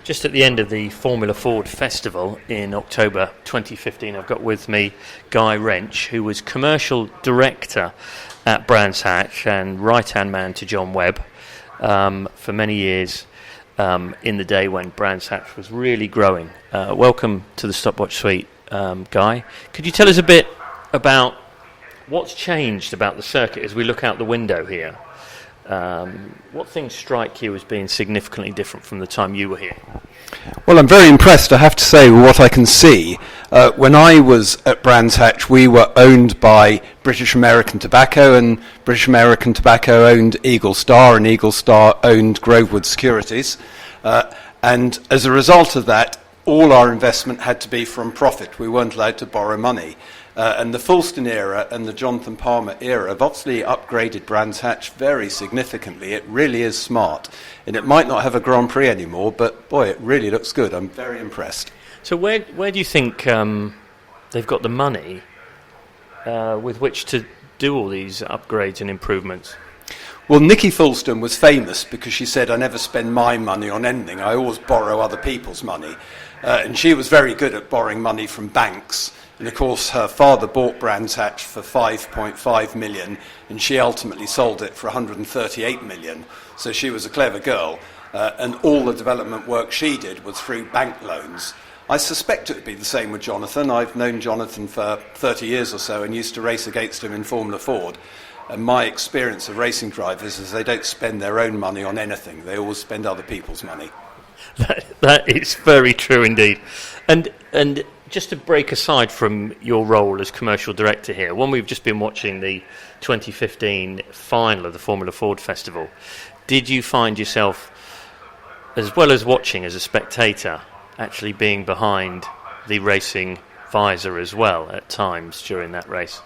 Just at the end of the Formula Ford Festival in October 2015, I've got with me Guy Wrench, who was commercial director at Brands Hatch and right-hand man to John Webb for many years in the day when Brands Hatch was really growing. Welcome to the Stopwatch Suite, Guy. Could you tell us a bit about what's changed about the circuit as we look out the window here? What things strike you as being significantly different from the time you were here? Well, I'm very impressed, I have to say, with what I can see. When I was at Brands Hatch, we were owned by British American Tobacco, and British American Tobacco owned Eagle Star, and Eagle Star owned Grovewood Securities. And as a result of that, all our investment had to be from profit. We weren't allowed to borrow money. And the Fulston era and the Jonathan Palmer era have obviously upgraded Brands Hatch very significantly. It really is smart. And it might not have a Grand Prix anymore, but boy, it really looks good. I'm very impressed. So where do you think they've got the money with which to do all these upgrades and improvements? Well, Nikki Fulston was famous because she said, I never spend my money on anything. I always borrow other people's money. And she was very good at borrowing money from banks. And of course, her father bought Brands Hatch for 5.5 million, and she ultimately sold it for 138 million. So she was a clever girl, and all the development work she did was through bank loans. I suspect it would be the same with Jonathan. I've known Jonathan for 30 years or so and used to race against him in Formula Ford. And my experience of racing drivers is they don't spend their own money on anything. They always spend other people's money. That is very true indeed. And just to break aside from your role as commercial director here, when we've just been watching the 2015 final of the Formula Ford Festival, did you find yourself, as well as watching as a spectator, actually being behind the racing visor as well at times during that race?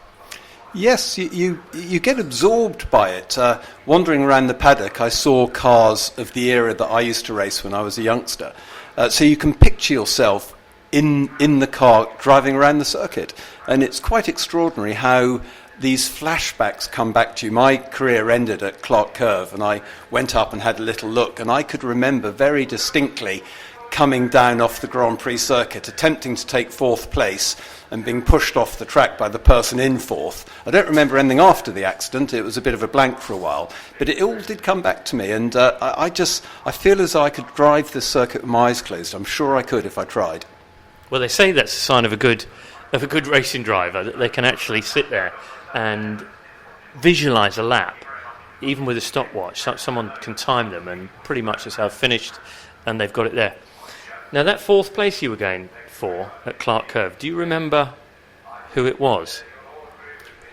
Yes, you get absorbed by it. Wandering around the paddock, I saw cars of the era that I used to race when I was a youngster. So you can picture yourself in the car driving around the circuit. And it's quite extraordinary how these flashbacks come back to you. My career ended at Clark Curve, and I went up and had a little look, and I could remember very distinctly coming down off the Grand Prix circuit, attempting to take fourth place and being pushed off the track by the person in fourth. I don't remember anything after the accident. It was a bit of a blank for a while. But it all did come back to me, and I feel as though I could drive this circuit with my eyes closed. I'm sure I could if I tried. Well, they say that's a sign of a good racing driver, that they can actually sit there and visualise a lap, even with a stopwatch. Someone can time them, and pretty much that's how I've finished, and they've got it there. Now, that fourth place you were going for at Clark Curve, do you remember who it was?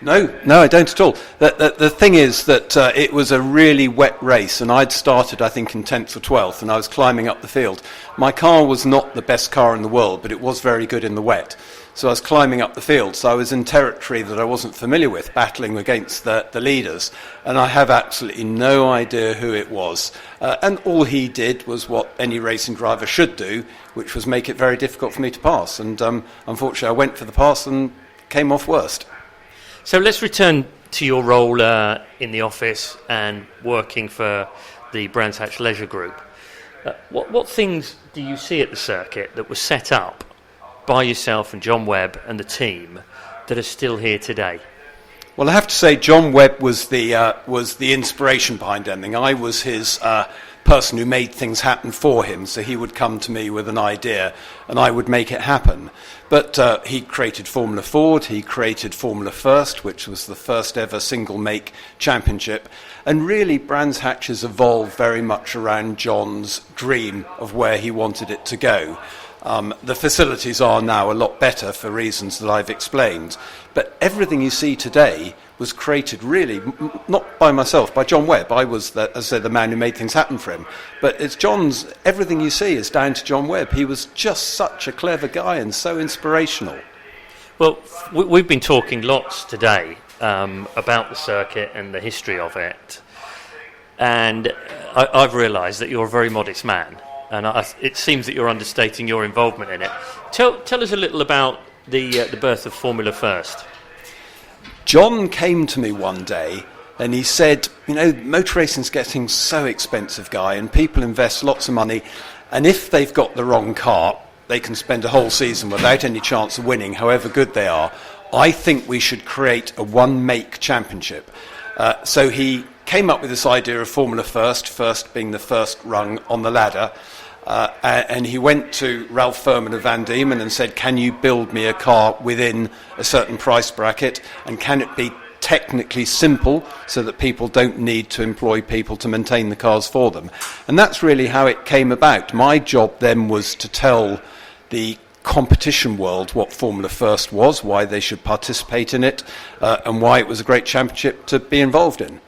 No, I don't at all. The thing is that it was a really wet race, and I'd started, I think, in 10th or 12th, and I was climbing up the field. My car was not the best car in the world, but it was very good in the wet. So I was climbing up the field, so I was in territory that I wasn't familiar with, battling against the leaders, and I have absolutely no idea who it was. And all he did was what any racing driver should do, which was make it very difficult for me to pass. And unfortunately, I went for the pass and came off worst. So let's return to your role in the office and working for the Brands Hatch Leisure Group. What things do you see at the circuit that were set up by yourself and John Webb and the team that are still here today? Well, I have to say John Webb was the inspiration behind everything. I was his person who made things happen for him, so he would come to me with an idea and I would make it happen. But he created Formula Ford, he created Formula First, which was the first ever single-make championship, and really Brands Hatch has evolved very much around John's dream of where he wanted it to go. The facilities are now a lot better for reasons that I've explained, but everything you see today was created really not by myself, by John Webb. I was, as I said, the man who made things happen for him. But it's everything you see is down to John Webb. He was just such a clever guy and so inspirational. Well, we've been talking lots today about the circuit and the history of it, and I've realised that you're a very modest man, and it seems that you're understating your involvement in it. Tell us a little about the birth of Formula First. John came to me one day and he said, motor racing's getting so expensive, Guy, and people invest lots of money, And if they've got the wrong car, they can spend a whole season without any chance of winning, however good they are. I think we should create a one-make championship. So he came up with this idea of Formula first being the first rung on the ladder. And he went to Ralph Furman of Van Diemen and said, can you build me a car within a certain price bracket? And can it be technically simple so that people don't need to employ people to maintain the cars for them? And that's really how it came about. My job then was to tell the competition world what Formula First was, why they should participate in it, and why it was a great championship to be involved in.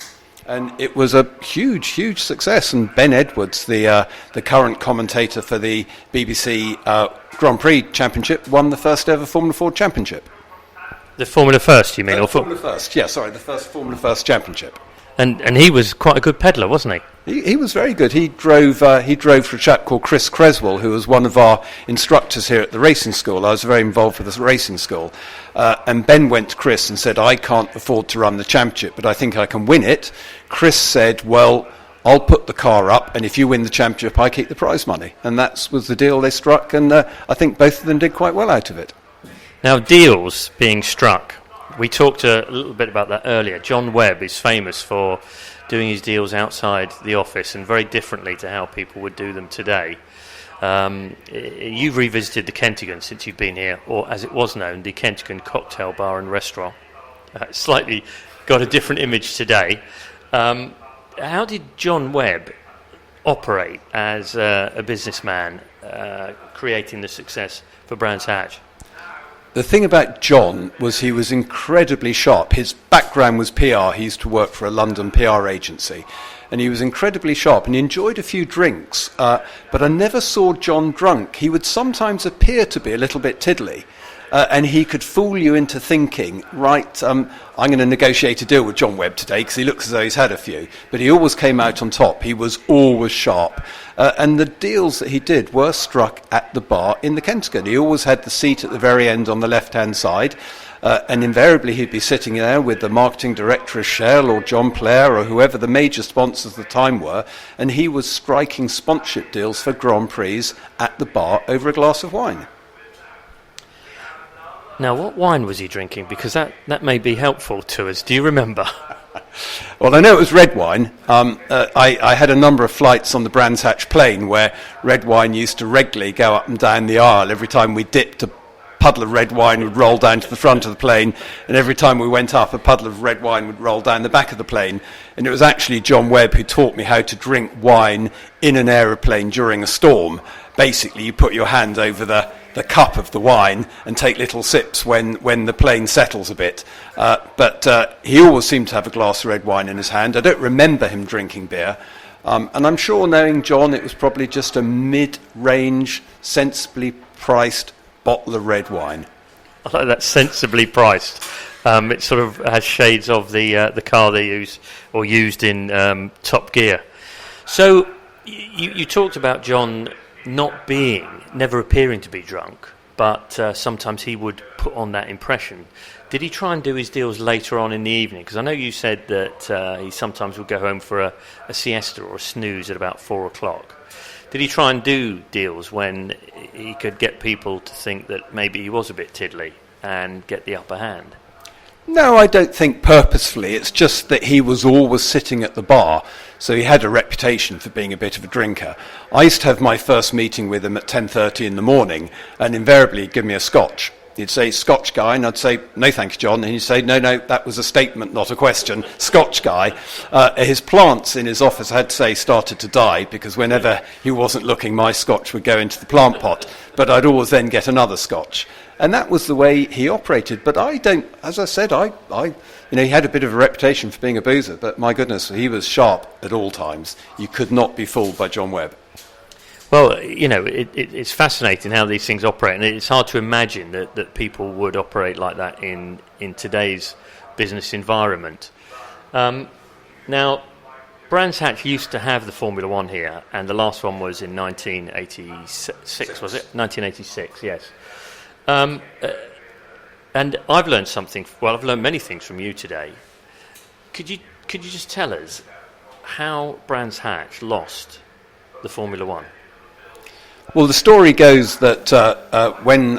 And it was a huge, huge success. And Ben Edwards, the current commentator for the BBC Grand Prix Championship, won the first ever Formula Ford Championship. The Formula First, you mean? Or Formula First, yeah, sorry, the first Formula First Championship. And he was quite a good peddler, wasn't he? He was very good. He drove for a chap called Chris Creswell, who was one of our instructors here at the racing school. I was very involved with the racing school. And Ben went to Chris and said, I can't afford to run the championship, but I think I can win it. Chris said, well, I'll put the car up, and if you win the championship, I keep the prize money. And that was the deal they struck, and I think both of them did quite well out of it. Now, deals being struck, we talked a little bit about that earlier. John Webb is famous for doing his deals outside the office and very differently to how people would do them today. You've revisited the Kentagon since you've been here, or as it was known, the Kentagon Cocktail Bar and Restaurant. Slightly got a different image today. How did John Webb operate as a businessman, creating the success for Brands Hatch? The thing about John was he was incredibly sharp. His background was PR. He used to work for a London PR agency. And he was incredibly sharp, and he enjoyed a few drinks. But I never saw John drunk. He would sometimes appear to be a little bit tiddly. And he could fool you into thinking, right, I'm going to negotiate a deal with John Webb today because he looks as though he's had a few. But he always came out on top. He was always sharp. And the deals that he did were struck at the bar in the Kentagon. He always had the seat at the very end on the left-hand side. And invariably he'd be sitting there with the marketing director of Shell or John Player or whoever the major sponsors at the time were. And he was striking sponsorship deals for Grand Prix at the bar over a glass of wine. Now, what wine was he drinking? Because that may be helpful to us. Do you remember? Well, I know it was red wine. I had a number of flights on the Brands Hatch plane where red wine used to regularly go up and down the aisle. Every time we dipped, a puddle of red wine would roll down to the front of the plane, and every time we went up, a puddle of red wine would roll down the back of the plane. And it was actually John Webb who taught me how to drink wine in an aeroplane during a storm. Basically, you put your hand over the cup of the wine and take little sips when the plane settles a bit. But he always seemed to have a glass of red wine in his hand. I don't remember him drinking beer. And I'm sure, knowing John, it was probably just a mid-range, sensibly priced bottle of red wine. I like that, sensibly priced. It sort of has shades of the car they used in Top Gear. So you talked about John never appearing to be drunk, but sometimes he would put on that impression. Did he try and do his deals later on in the evening? Because I know you said that he sometimes would go home for a siesta or a snooze at about 4 o'clock. Did he try and do deals when he could get people to think that maybe he was a bit tiddly and get the upper hand? No, I don't think purposefully. It's just that he was always sitting at the bar, so he had a reputation for being a bit of a drinker. I used to have my first meeting with him at 10:30 in the morning, and invariably he'd give me a scotch. He'd say, "Scotch Guy," and I'd say, "No, thank you, John." And he'd say, no, that was a statement, not a question. Scotch Guy. His plants in his office, I had to say, started to die, because whenever he wasn't looking, my scotch would go into the plant pot. But I'd always then get another scotch. And that was the way he operated. But I don't, as I said, he had a bit of a reputation for being a boozer, but my goodness, he was sharp at all times. You could not be fooled by John Webb. Well, it's fascinating how these things operate, and it's hard to imagine that people would operate like that in today's business environment. Now, Brands Hatch used to have the Formula One here, and the last one was in 1986, was it? 1986, yes. And I've learned something. Well, I've learned many things from you today. Could you just tell us how Brands Hatch lost the Formula One? Well, the story goes that when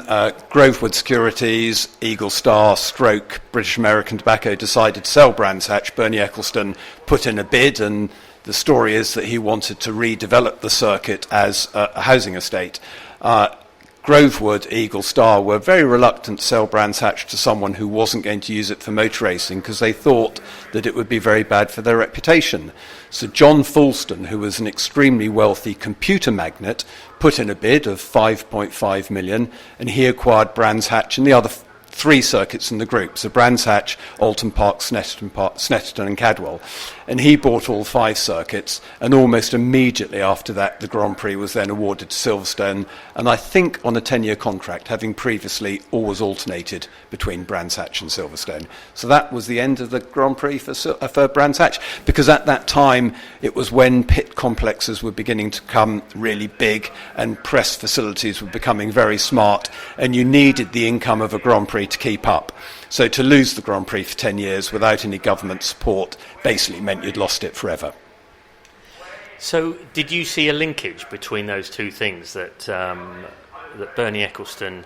Grovewood Securities, Eagle Star, Stroke, British American Tobacco decided to sell Brands Hatch, Bernie Ecclestone put in a bid, and the story is that he wanted to redevelop the circuit as a housing estate. Grovewood, Eagle Star were very reluctant to sell Brands Hatch to someone who wasn't going to use it for motor racing because they thought that it would be very bad for their reputation. So John Fulston, who was an extremely wealthy computer magnate, put in a bid of 5.5 million, and he acquired Brands Hatch and the other three circuits in the group, so Brands Hatch, Alton Park, Snetterton and Cadwell. And he bought all 5 circuits, and almost immediately after that the Grand Prix was then awarded to Silverstone, and I think on a 10-year contract, having previously always alternated between Brands Hatch and Silverstone. So that was the end of the Grand Prix for Brands Hatch, because at that time it was when pit complexes were beginning to become really big and press facilities were becoming very smart, and you needed the income of a Grand Prix to keep up. So to lose the Grand Prix for 10 years without any government support basically meant you'd lost it forever. So did you see a linkage between those two things, that that Bernie Ecclestone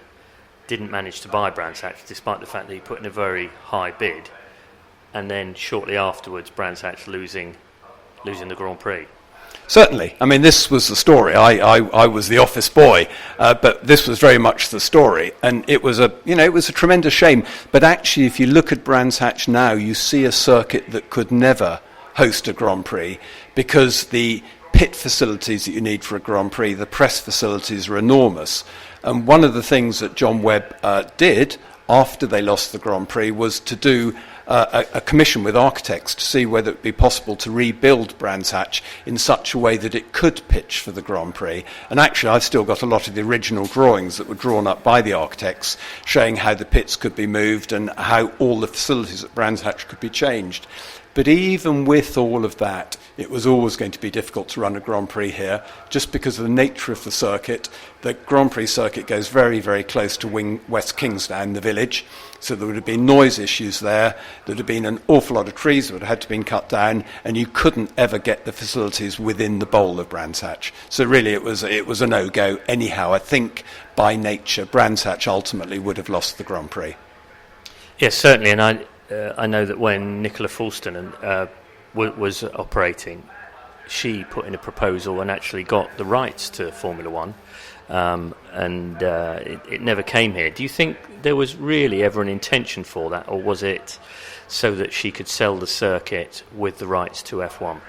didn't manage to buy Brands Hatch despite the fact that he put in a very high bid, and then shortly afterwards Brands Hatch losing the Grand Prix? Certainly. I mean, this was the story. I was the office boy, but this was very much the story, and it was a tremendous shame. But actually, if you look at Brands Hatch now, you see a circuit that could never host a Grand Prix, because the pit facilities that you need for a Grand Prix, the press facilities are enormous. And one of the things that John Webb did after they lost the Grand Prix was to do a commission with architects to see whether it would be possible to rebuild Brands Hatch in such a way that it could pitch for the Grand Prix. And actually, I've still got a lot of the original drawings that were drawn up by the architects showing how the pits could be moved and how all the facilities at Brands Hatch could be changed. But even with all of that, it was always going to be difficult to run a Grand Prix here, just because of the nature of the circuit. The Grand Prix circuit goes very, very close to West Kingsdown, the village, so there would have been noise issues there. There would have been an awful lot of trees that would have had to be cut down, and you couldn't ever get the facilities within the bowl of Brands Hatch. So really it was a no-go. Anyhow, I think by nature, Brands Hatch ultimately would have lost the Grand Prix. Yes, certainly, and I know that when Nicola Fulston was operating, she put in a proposal and actually got the rights to Formula One, and it never came here. Do you think there was really ever an intention for that, or was it so that she could sell the circuit with the rights to F1?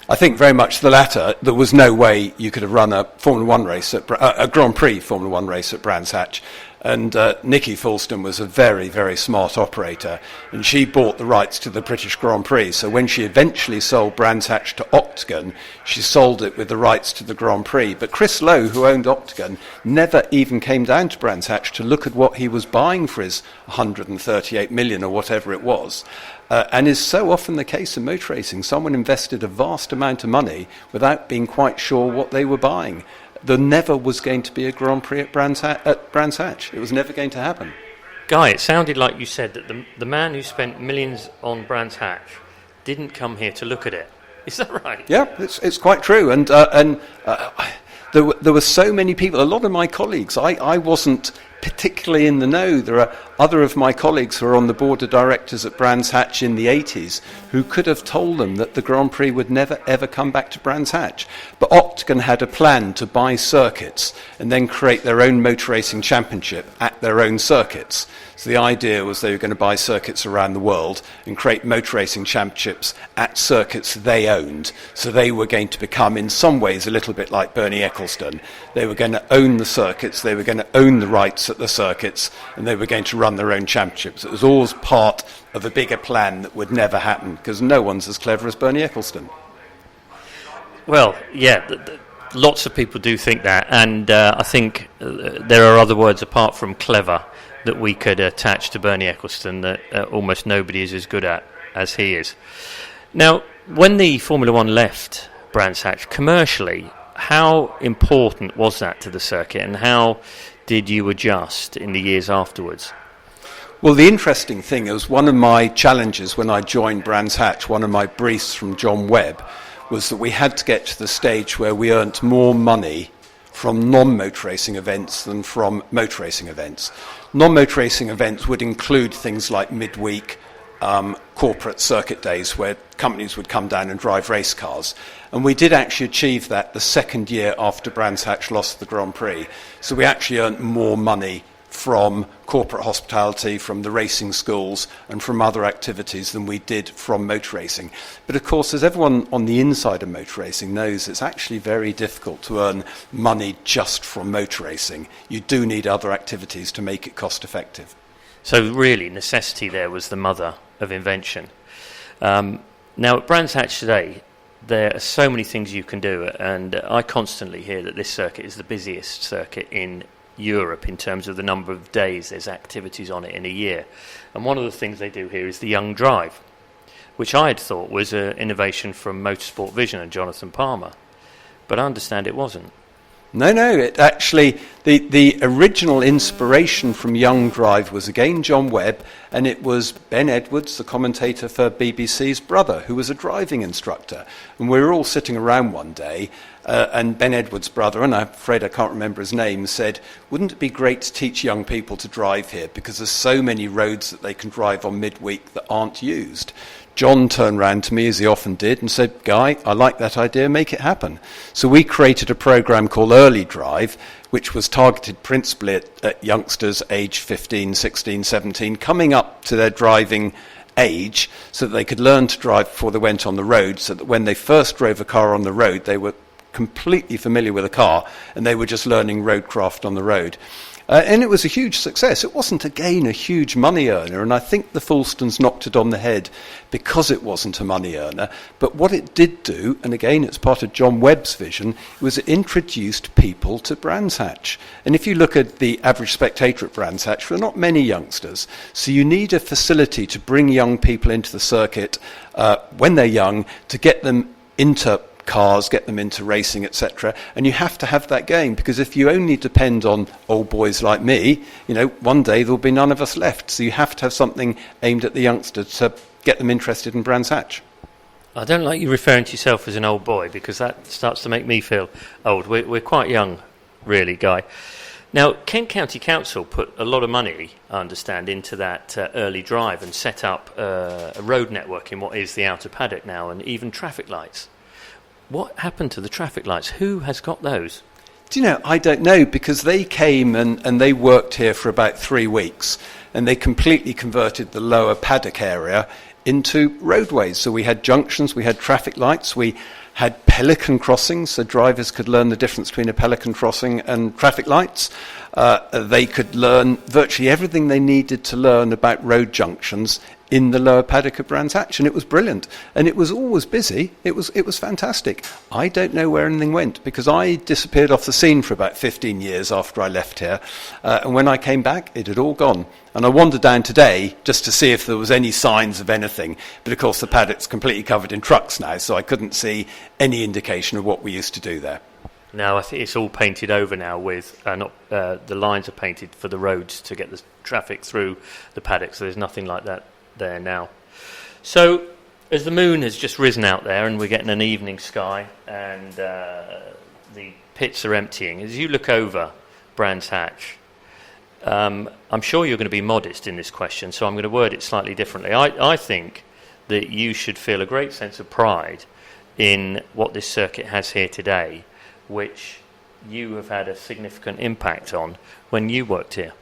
I think very much the latter. There was no way you could have run a Formula One race, a Grand Prix Formula One race at Brands Hatch. And Nikki Fulston was a very, very smart operator, and she bought the rights to the British Grand Prix. So when she eventually sold Brands Hatch to Octagon, she sold it with the rights to the Grand Prix. But Chris Lowe, who owned Octagon, never even came down to Brands Hatch to look at what he was buying for his 138 million or whatever it was. And is so often the case in motor racing. Someone invested a vast amount of money without being quite sure what they were buying. There never was going to be a Grand Prix at Brands Hatch. It was never going to happen. Guy, it sounded like you said that the man who spent millions on Brands Hatch didn't come here to look at it. Is that right? Yeah, it's quite true. And there were so many people, a lot of my colleagues, I wasn't particularly in the know. There are other of my colleagues who are on the board of directors at Brands Hatch in the 80s who could have told them that the Grand Prix would never ever come back to Brands Hatch. But Octagon had a plan to buy circuits and then create their own motor racing championship at their own circuits. So the idea was they were going to buy circuits around the world and create motor racing championships at circuits they owned. So they were going to become, in some ways, a little bit like Bernie Ecclestone. They were going to own the circuits, they were going to own the rights at the circuits, and they were going to run their own championships. It was always part of a bigger plan that would never happen, because no one's as clever as Bernie Ecclestone. Well, yeah, lots of people do think that, and I think there are other words apart from clever that we could attach to Bernie Ecclestone that almost nobody is as good at as he is. Now, when the Formula One left Brands Hatch, commercially, how important was that to the circuit, and how did you adjust in the years afterwards? Well, the interesting thing is, one of my challenges when I joined Brands Hatch, one of my briefs from John Webb, was that we had to get to the stage where we earned more money from non-motor racing events than from motor racing events. Non-motor racing events would include things like midweek, corporate circuit days where companies would come down and drive race cars. And we did actually achieve that the second year after Brands Hatch lost the Grand Prix. So we actually earned more money from corporate hospitality, from the racing schools, and from other activities than we did from motor racing. But of course, as everyone on the inside of motor racing knows, it's actually very difficult to earn money just from motor racing. You do need other activities to make it cost effective. So really, necessity there was the mother of invention. Now, at Brands Hatch today, there are so many things you can do, and I constantly hear that this circuit is the busiest circuit in Europe in terms of the number of days there's activities on it in a year. And one of the things they do here is the Young Drive, which I had thought was an innovation from Motorsport Vision and Jonathan Palmer, but I understand it wasn't. No, it actually, the original inspiration from Young Drive was again John Webb, and it was Ben Edwards, the commentator for BBC's brother, who was a driving instructor. And we were all sitting around one day, and Ben Edwards' brother, and I'm afraid I can't remember his name, said, wouldn't it be great to teach young people to drive here, because there's so many roads that they can drive on midweek that aren't used. John turned round to me, as he often did, and said, Guy, I like that idea, make it happen. So we created a program called EarlyDrive, which was targeted principally at youngsters aged 15, 16, 17, coming up to their driving age so that they could learn to drive before they went on the road, so that when they first drove a car on the road, they were completely familiar with a car, and they were just learning roadcraft on the road. And it was a huge success. It wasn't, again, a huge money earner, and I think the Fulstons knocked it on the head because it wasn't a money earner. But what it did do, and again, it's part of John Webb's vision, was it introduced people to Brands Hatch. And if you look at the average spectator at Brands Hatch, there are not many youngsters. So you need a facility to bring young people into the circuit when they're young, to get them into cars, get them into racing, etc. And you have to have that game, because if you only depend on old boys like me, one day there'll be none of us left. So you have to have something aimed at the youngsters to get them interested in Brands Hatch. I don't like you referring to yourself as an old boy, because that starts to make me feel old. We're quite young, really, Guy. Now, Kent County Council put a lot of money, I understand, into that early drive and set up a road network in what is the outer paddock now, and even traffic lights. What happened to the traffic lights? Who has got those? Do you know, I don't know, because they came and they worked here for about 3 weeks, and they completely converted the lower paddock area into roadways. So we had junctions, we had traffic lights, we had pelican crossings, so drivers could learn the difference between a pelican crossing and traffic lights. They could learn virtually everything they needed to learn about road junctions in the lower paddock of Brands Hatch, and it was brilliant. And it was always busy. It was fantastic. I don't know where anything went, because I disappeared off the scene for about 15 years after I left here. And when I came back, it had all gone. And I wandered down today just to see if there was any signs of anything. But of course, the paddock's completely covered in trucks now, so I couldn't see any indication of what we used to do there. No, I think it's all painted over now with, the lines are painted for the roads to get the traffic through the paddock, so there's nothing like that there now. So, as the moon has just risen out there and we're getting an evening sky and the pits are emptying, as you look over Brands Hatch, I'm sure you're going to be modest in this question, so I'm going to word it slightly differently. I think that you should feel a great sense of pride in what this circuit has here today, which you have had a significant impact on when you worked here.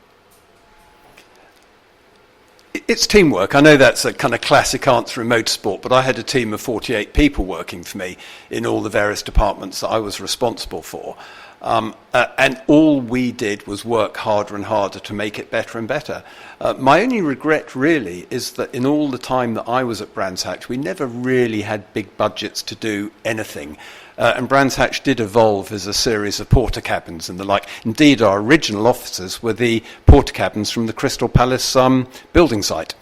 It's teamwork. I know that's a kind of classic answer in motorsport, but I had a team of 48 people working for me in all the various departments that I was responsible for. And all we did was work harder and harder to make it better and better. My only regret, really, is that in all the time that I was at Brands Hatch, we never really had big budgets to do anything. And Brands Hatch did evolve as a series of porter cabins and the like. Indeed, our original offices were the porter cabins from the Crystal Palace building site.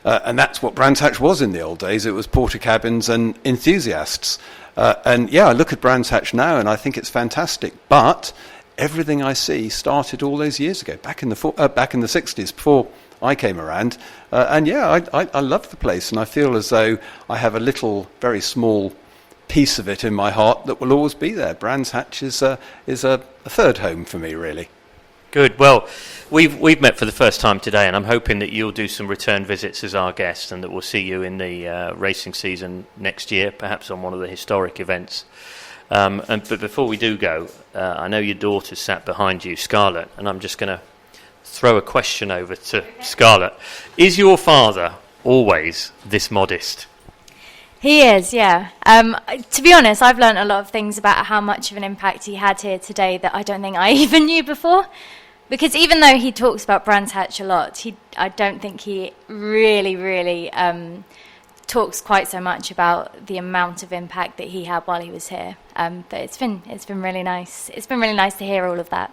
And that's what Brands Hatch was in the old days. It was porter cabins and enthusiasts. And I look at Brands Hatch now and I think it's fantastic. But everything I see started all those years ago, back in the 60s, before I came around. I love the place, and I feel as though I have a little, very small piece of it in my heart that will always be there. Brands Hatch is a third home for me, really. Good. Well, we've met for the first time today, and I'm hoping that you'll do some return visits as our guest, and that we'll see you in the racing season next year, perhaps on one of the historic events. But before we do go, I know your daughter sat behind you, Scarlett, and I'm just going to throw a question over to Scarlett. Is your father always this modest? He is, yeah. To be honest, I've learnt a lot of things about how much of an impact he had here today that I don't think I even knew before. Because even though he talks about Brands Hatch a lot, I don't think he really talks quite so much about the amount of impact that he had while he was here. But it's been really nice. It's been really nice to hear all of that.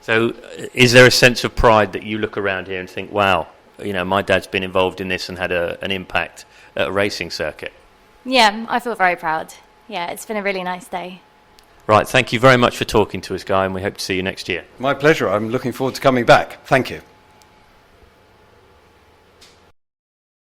So, is there a sense of pride that you look around here and think, "Wow, my dad's been involved in this and had an impact at a racing circuit"? Yeah, I feel very proud. Yeah, it's been a really nice day. Right, thank you very much for talking to us, Guy, and we hope to see you next year. My pleasure. I'm looking forward to coming back. Thank you.